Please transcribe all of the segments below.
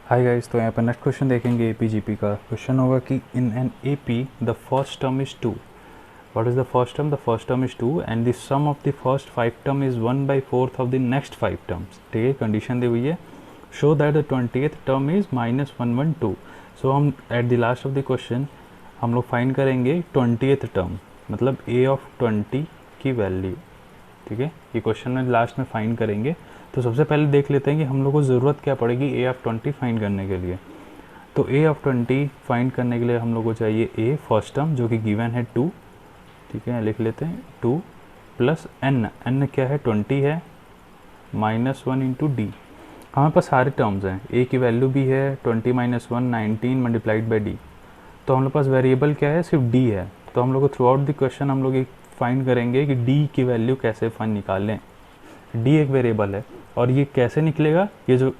Hi guys, तो यहाँ पर नेक्स्ट क्वेश्चन देखेंगे एपीजीपी का। क्वेश्चन होगा कि in an AP the first term is 2। What is the first term? The first term is 2 and the sum of the first 5 term is 1/4 of the next 5 terms. ठीक है, condition दी हुई है। Show that the 20th term is -112। So हम at the last of the question हम लोग find करेंगे 20th term, मतलब ए ऑफ 20 की वैल्यू। ठीक है, ये क्वेश्चन में लास्ट में फाइंड करेंगे। तो सबसे पहले देख लेते हैं कि हम लोग को ज़रूरत क्या पड़ेगी ए ऑफ 20 फाइंड करने के लिए। तो ए ऑफ 20 फाइंड करने के लिए हम लोग को चाहिए ए फर्स्ट टर्म जो कि गिवन है 2। ठीक है, लिख लेते हैं 2 प्लस एन। एन क्या है? 20 है, -1 इंटू डी। हमारे पास सारे टर्म्स हैं, ए की वैल्यू भी है 20 - 1 19 मल्टीप्लाइड बाई डी। तो हम लोग पास वेरिएबल क्या है? सिर्फ डी है। तो हम लोग को थ्रू आउट द क्वेश्चन हम लोग एक फाइंड करेंगे कि डी की वैल्यू कैसे फाइंड निकालें। डी एक वेरिएबल है और ये कैसे निकलेगा, ये जो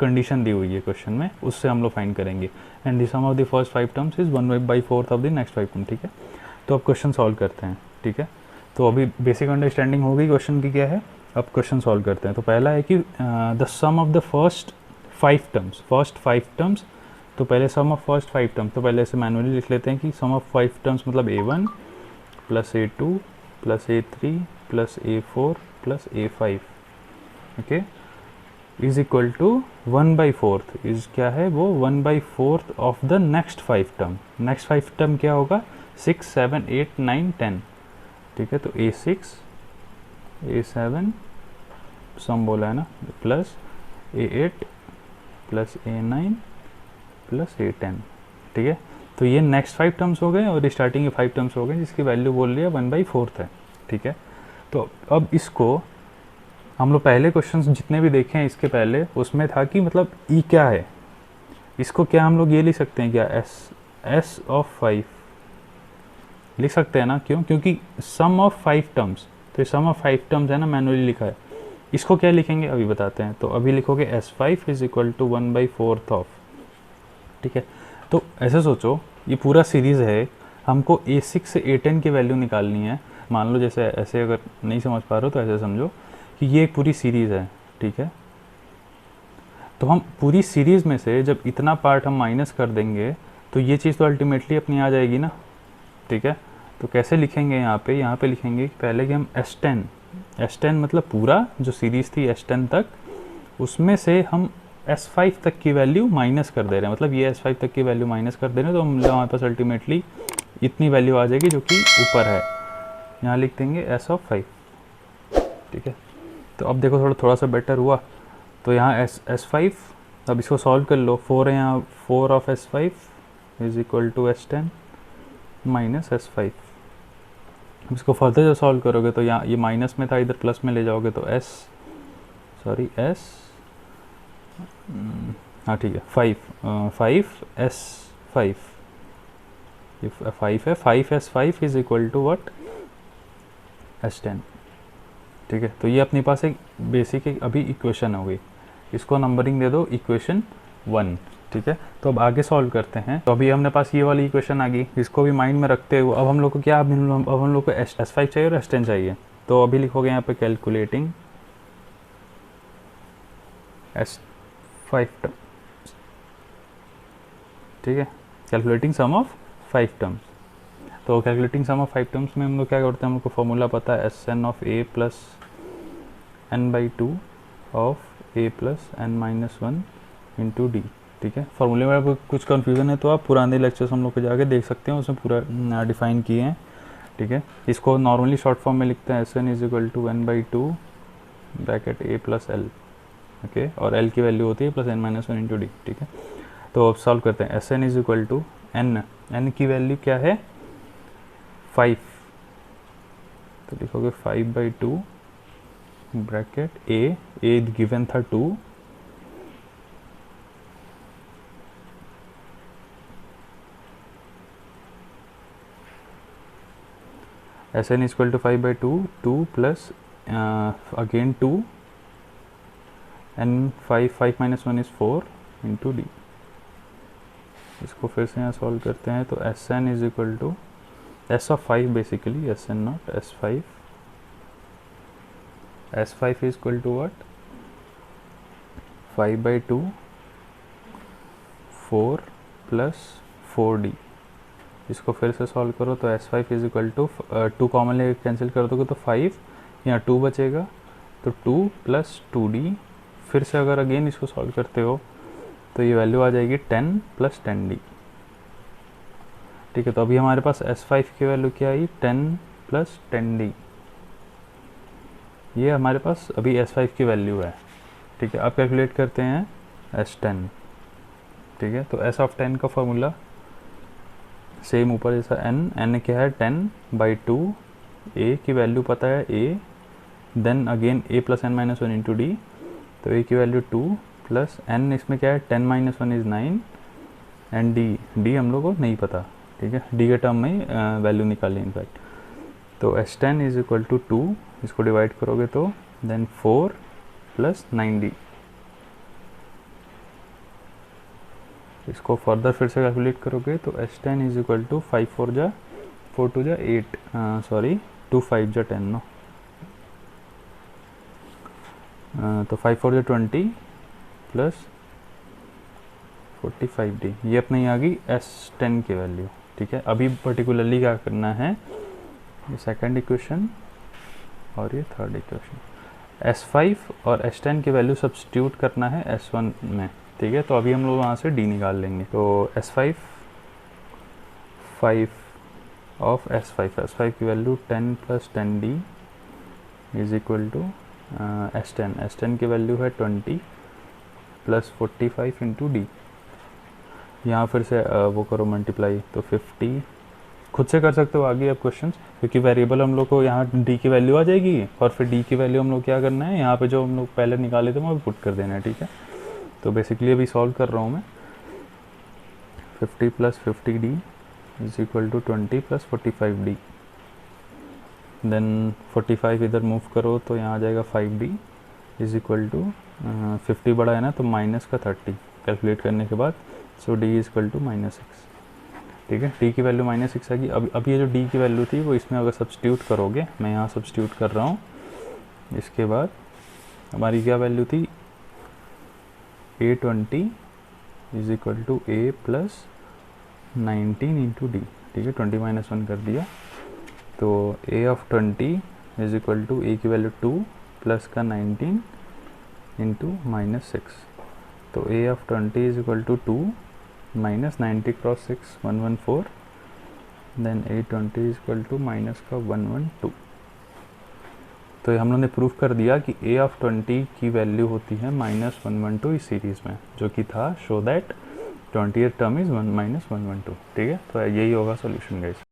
कंडीशन दी हुई है क्वेश्चन में उससे हम लोग फाइंड करेंगे। And the sum of the first 5 terms is 1/4 of the next 5 term. ठीक है, तो अब क्वेश्चन सॉल्व करते हैं। ठीक है, तो अभी बेसिक अंडरस्टैंडिंग हो गई क्वेश्चन की क्या है। अब क्वेश्चन सॉल्व करते हैं। तो पहला है कि the sum of the first 5 terms. तो पहले सम ऑफ फर्स्ट 5 टर्म्स, तो पहले इसे मैनुअली लिख लेते हैं कि सम ऑफ 5 टर्म्स मतलब A1 plus A2 plus A3 plus A4 plus A5, okay, is equal to 1/4। Is क्या है वो? 1/4 of the next 5 term. Next 5 term क्या होगा? 6 7 8 9 10। ठीक है, तो A6 A7 सम बोला है ना, plus A8 plus A9 plus A10। ठीक है, तो ये नेक्स्ट 5 टर्म्स हो गए और स्टार्टिंग के 5 टर्म्स हो गए जिसकी वैल्यू बोल रही है 1/4 है। ठीक है, तो अब इसको हम लोग पहले क्वेश्चंस जितने भी देखे हैं इसके पहले उसमें था कि मतलब ई क्या है। इसको क्या हम लोग ये लिख सकते हैं क्या? एस ऑफ 5 लिख सकते हैं ना। क्यों? क्योंकि सम ऑफ 5 टर्म्स, तो ये सम ऑफ 5 टर्म्स है ना, मैनुअली लिखा है। इसको क्या लिखेंगे अभी बताते हैं। तो अभी लिखोगे S5 is equal to 1/4 of. ठीक है, तो ऐसे सोचो ये पूरा सीरीज़ है, हमको A6 से A10 की वैल्यू निकालनी है। मान लो जैसे ऐसे, अगर नहीं समझ पा रहे हो तो ऐसे समझो कि ये एक पूरी सीरीज़ है। ठीक है, तो हम पूरी सीरीज़ में से जब इतना पार्ट हम माइनस कर देंगे तो ये चीज़ तो अल्टीमेटली अपनी आ जाएगी ना। ठीक है, तो कैसे लिखेंगे यहाँ पे लिखेंगे पहले कि हम S10 मतलब पूरा जो सीरीज़ थी S10 तक, उसमें से हम S5 तक की वैल्यू माइनस कर दे रहे हैं। मतलब ये S5 तक की वैल्यू माइनस कर दे रहे हैं, तो हम हमारे पास अल्टीमेटली इतनी वैल्यू आ जाएगी जो कि ऊपर है। यहाँ लिख देंगे S ऑफ 5। ठीक है, तो अब देखो थोड़ा सा बेटर हुआ। तो यहाँ S5, अब इसको सॉल्व कर लो। 4 है यहाँ, 4 of S5 is equal to S10 minus S5। इसको फर्दर जो सॉल्व करोगे तो यहाँ ये माइनस में था, इधर प्लस में ले जाओगे तो S, हाँ ठीक है, 5S5, ये 5 है, 5S5 is equal to what? S10। ठीक है, तो ये अपने पास एक बेसिक एक अभी इक्वेशन हो गई। इसको नंबरिंग दे दो इक्वेशन 1। ठीक है, तो अब आगे सॉल्व करते हैं। तो अभी हमने पास ये वाली इक्वेशन आ गई, इसको भी माइंड में रखते हुए अब हम लोग को क्या, अब हम लोग को S5 चाहिए और S10 चाहिए। तो अभी लिखोगे यहाँ पे कैलकुलेटिंग S5 टर्म। ठीक है, कैलकुलेटिंग सम ऑफ 5 टर्म्स। तो कैलकुलेटिंग सम ऑफ 5 टर्म्स में हम लोग क्या करते हैं, हमको फॉर्मूला पता है Sn of A plus n/2 of A plus n-1 into D. ठीक है, फॉर्मूले में आपको कुछ कन्फ्यूज़न है तो आप पुराने लेक्चर्स हम लोग को जाके देख सकते हैं, उसमें पूरा डिफाइन किए हैं। ठीक है, इसको नॉर्मली शॉर्ट फॉर्म में लिखते हैं Sn is equal to n/2 bracket A plus L। Okay, और L की वैल्यू होती है प्लस n-1 इंटू डी। ठीक है, तो अब सॉल्व करते हैं। Sn is equal to n की वैल्यू क्या है? 5। तो लिखोगे 5/2 ब्रैकेट A गिवन था 2 Sn is equal to 5/2, 2 plus again 2 and 5 minus 1 is 4 into d। इसको फिर से यहाँ सॉल्व करते हैं। तो Sn is equal to S of 5 basically, Sn not S5 is equal to what? 5/2 4 plus 4d। इसको फिर से सॉल्व करो तो S5 is equal to 2 common ले कैंसिल कर दोगे तो 5, यहाँ 2 बचेगा तो 2 प्लस 2d। फिर से अगर अगेन इसको सॉल्व करते हो तो ये वैल्यू आ जाएगी 10 प्लस 10d। ठीक है, तो अभी हमारे पास S5 की वैल्यू क्या आई, 10 प्लस 10d। ये हमारे पास अभी S5 की वैल्यू है। ठीक है, अब कैलकुलेट करते हैं S10। ठीक है, तो S ऑफ 10 का फॉर्मूला सेम ऊपर जैसा n क्या है 10/2, a की वैल्यू पता है a, then again a plus n minus 1 into D, तो a की वैल्यू 2 प्लस n, इसमें क्या है 10 माइनस 1 इज़ 9, एंड d हम लोग को नहीं पता। ठीक है, d के टर्म में वैल्यू निकाली इनफैक्ट। तो S10 इज इक्वल टू 2, इसको डिवाइड करोगे तो देन 4 प्लस 9d। इसको फर्दर फिर से कैलकुलेट करोगे तो S10 इज इक्वल टू 5 4 जा 4 2 जा 8, सॉरी 2 5 जा 10 नो, तो 5 4 जा 20 प्लस 45d। ये अपनी आ गई S10 की वैल्यू। ठीक है, अभी पर्टिकुलरली क्या करना है, ये सेकंड इक्वेशन और ये थर्ड इक्वेशन, S5 और S10 की वैल्यू सब्स्टिट्यूट करना है S1 में। ठीक है, तो अभी हम लोग वहाँ से d निकाल लेंगे। तो S5 ऑफ S5 की value 10 plus 10d is equal to S10 की वैल्यू है 20 प्लस 45 इंटू डी। यहाँ फिर से वो करो मल्टीप्लाई, तो 50, खुद से कर सकते हो आगे अब क्वेश्चंस, क्योंकि वेरिएबल हम लोग को यहाँ d की वैल्यू आ जाएगी और फिर d की वैल्यू हम लोग क्या करना है, यहाँ पे जो हम लोग पहले निकाले थे वो पुट कर देना है। ठीक है, तो बेसिकली अभी सॉल्व कर रहा हूँ मैं। 50 plus 50d is equal to 20 plus 45d, then 45 इधर मूव करो तो यहाँ आ जाएगा 5d इज इक्वल टू 50 बड़ा है ना तो माइनस का 30 कैलकुलेट करने के बाद, सो d इज इक्वल टू -6। ठीक है, d की वैल्यू -6 आएगी। अब ये जो d की वैल्यू थी वो इसमें अगर सब्स्टिट्यूट करोगे, मैं यहाँ सब्स्टिट्यूट कर रहा हूँ, इसके बाद हमारी क्या वैल्यू थी, A20 is equal to a plus 19 into D. ठीक है, 20 माइनस 1 कर दिया, तो a of 20 is equal to a की वैल्यू 2 प्लस का 19 इंटू -6, तो a of 20 is equal to 2 minus 90 cross 6 114, then A20 is equal to minus का 112। तो हम लोग ने प्रूफ कर दिया कि a ऑफ 20 की वैल्यू होती है -112 इस सीरीज़ में, जो कि था show that 20th term is 1 -112। ठीक है, तो यही होगा सॉल्यूशन गाइस।